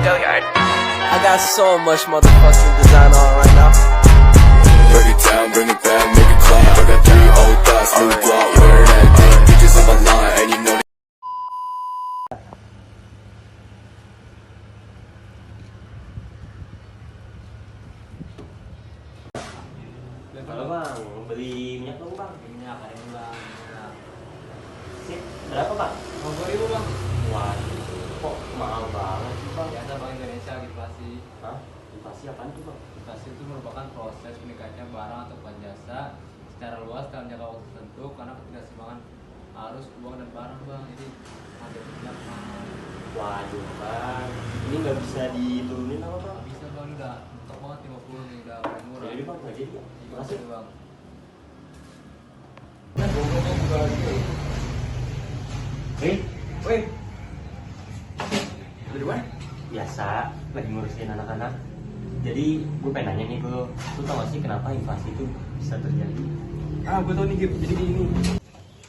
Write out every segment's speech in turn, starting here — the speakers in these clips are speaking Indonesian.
I got so much motherfucking design on right now. Break it down, bring it back, make it clap. I got 3 old thoughts, new block, where that thing. Bitches on my line, and you know. Halo bang, beli minyak dong bang. Minyak ada yang bang. Sip, berapa bang? 50.000 bang. Wah, kok mahal banget sih bang? Biasa bang Indonesia inflasi. Hah? Inflasi apaan tuh bang? Inflasi itu merupakan proses meningkatnya barang ataupun jasa secara luas dalam jangka waktu tertentu karena ketidakseimbangan arus uang dan barang bang. Jadi harga minyak mahal. Waduh bang, ini nggak bisa diturunin apa bang? Bisa bang, ini udah mentok banget 50 nih, udah paling murah. Jadi bang, nggak jadi bang. Makasih. Bang. Hei, Woi. Dari mana? biasa lagi ngurusin anak-anak. Jadi gue pengen nanya nih, lu tau gak sih kenapa inflasi itu bisa terjadi? Gue tau nih, Gip. Jadi gini.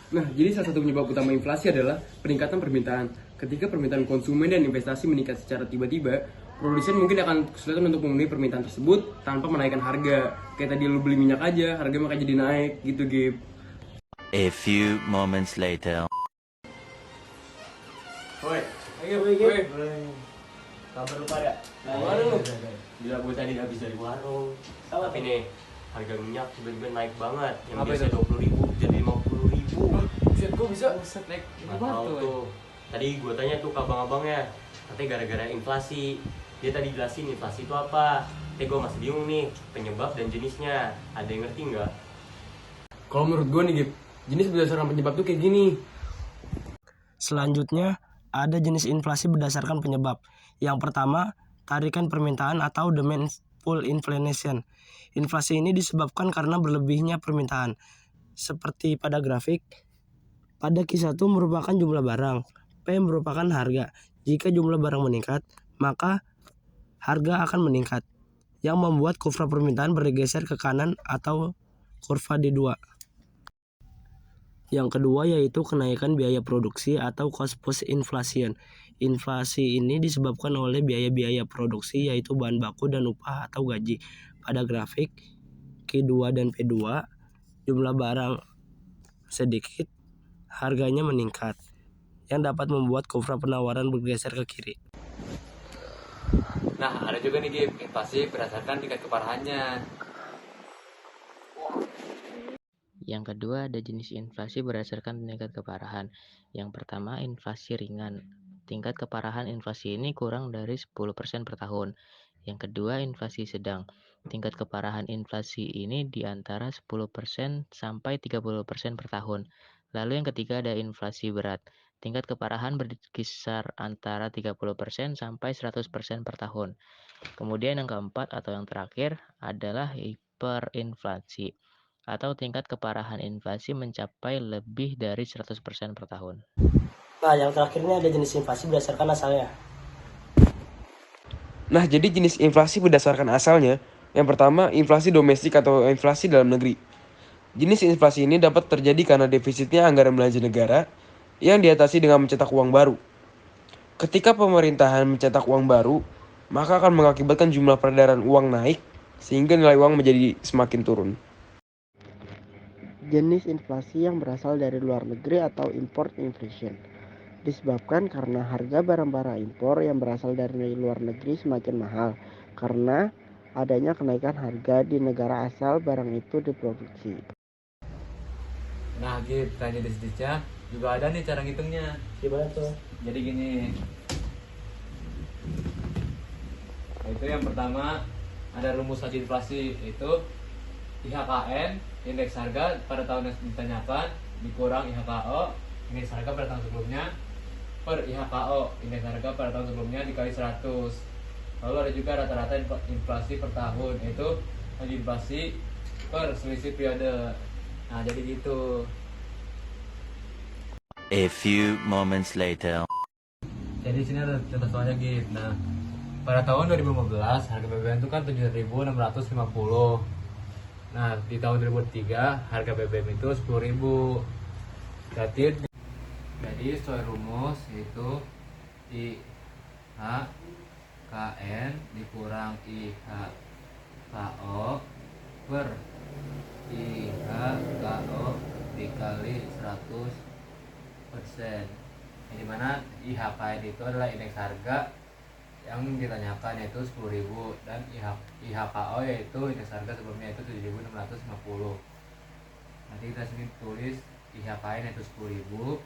Nah, jadi salah satu penyebab utama inflasi adalah peningkatan permintaan. Ketika permintaan konsumen dan investasi meningkat secara tiba-tiba, produsen mungkin akan kesulitan untuk memenuhi permintaan tersebut tanpa menaikkan harga. Kayak tadi lu beli minyak aja, harga makanya jadi naik gitu, Gip. A few moments later. Woi, Woi. kabar lu pada? Mana lu? Gila, gue tadi habis dari warung. Tapi nih, harga minyak tiba-tiba naik banget. Yang Apa biasa itu? 20.000 jadi 50.000. Buset, kok bisa? Buset naik Nggak tahu tuh. Tadi gue tanya tuh ke abang-abangnya, katanya gara-gara inflasi. Dia tadi jelasin inflasi itu apa. Tapi gue masih bingung nih, penyebab dan jenisnya. Ada yang ngerti nggak? Kalau menurut gue nih, Gip, jenis berdasarkan penyebab tuh kayak gini. Selanjutnya, ada jenis inflasi berdasarkan penyebab. Yang pertama, tarikan permintaan atau demand pull inflation. Inflasi ini disebabkan karena berlebihnya permintaan. Seperti pada grafik, pada Q1 merupakan jumlah barang, P merupakan harga. Jika jumlah barang meningkat, maka harga akan meningkat, yang membuat kurva permintaan bergeser ke kanan atau kurva D2. Yang kedua yaitu kenaikan biaya produksi atau cost push inflation. Inflasi ini disebabkan oleh biaya-biaya produksi yaitu bahan baku dan upah atau gaji. Pada grafik Q2 dan P2, jumlah barang sedikit, harganya meningkat, yang dapat membuat kurva penawaran bergeser ke kiri. Nah, ada juga nih Gip, inflasi berdasarkan tingkat keparahannya. Yang kedua ada jenis inflasi berdasarkan tingkat keparahan. Yang pertama inflasi ringan. Tingkat keparahan inflasi ini kurang dari 10% per tahun. Yang kedua inflasi sedang. Tingkat keparahan inflasi ini di antara 10% sampai 30% per tahun. Lalu yang ketiga ada inflasi berat. Tingkat keparahan berkisar antara 30% sampai 100% per tahun. Kemudian yang keempat atau yang terakhir adalah hiperinflasi, atau tingkat keparahan inflasi mencapai lebih dari 100% per tahun. Nah, yang terakhir ini ada jenis inflasi berdasarkan asalnya. Nah, jadi jenis inflasi berdasarkan asalnya, yang pertama inflasi domestik atau inflasi dalam negeri. Jenis inflasi ini dapat terjadi karena defisitnya anggaran belanja negara yang diatasi dengan mencetak uang baru. Ketika pemerintahan mencetak uang baru, maka akan mengakibatkan jumlah peredaran uang naik sehingga nilai uang menjadi semakin turun. Jenis inflasi yang berasal dari luar negeri atau import inflation disebabkan karena harga barang-barang impor yang berasal dari luar negeri semakin mahal karena adanya kenaikan harga di negara asal barang itu diproduksi. Nah Gip, tanya di setiap juga ada nih cara ngitungnya. Gimana tuh? Jadi gini. Nah, itu yang pertama ada rumus hasil inflasi, itu IHKN, indeks harga pada tahun yang ditanyakan, dikurang IHKO, indeks harga pada tahun sebelumnya, per IHKO, indeks harga pada tahun sebelumnya dikali 100. Lalu ada juga rata-rata inflasi per tahun, yaitu inflasi per selisih periode. Nah jadi gitu. A few moments later. Jadi sini ada contoh soalnya gitu. Nah, pada tahun 2015 harga BBM itu kan 7.650. Nah, di tahun 2003 harga BBM itu 10.000. Jadi sesuai rumus itu I H KN dikurang IHKO per IHKO dikali 100%. Di mana IHKN itu adalah indeks harga yang ditanyakan, yaitu 10.000, dan IHKO yaitu indeks harga sebelumnya itu 7.650. Nanti kita sini tulis IHKN yaitu 10.000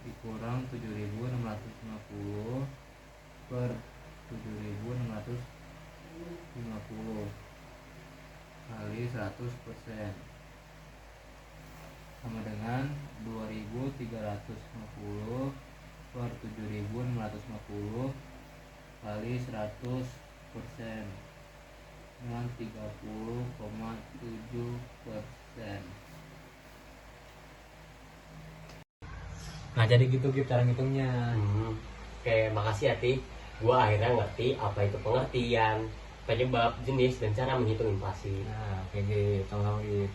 dikurang 7.650 per 7.650 kali 100% sama dengan 2.350 per 7.650 kali 100% dengan 30,7%. Nah jadi gitu cara ngitungnya. Oke, makasih Ati. Gua akhirnya ngerti apa itu pengertian, penyebab, jenis, dan cara menghitung inflasi. Nah kayak gitu, sama-sama gitu.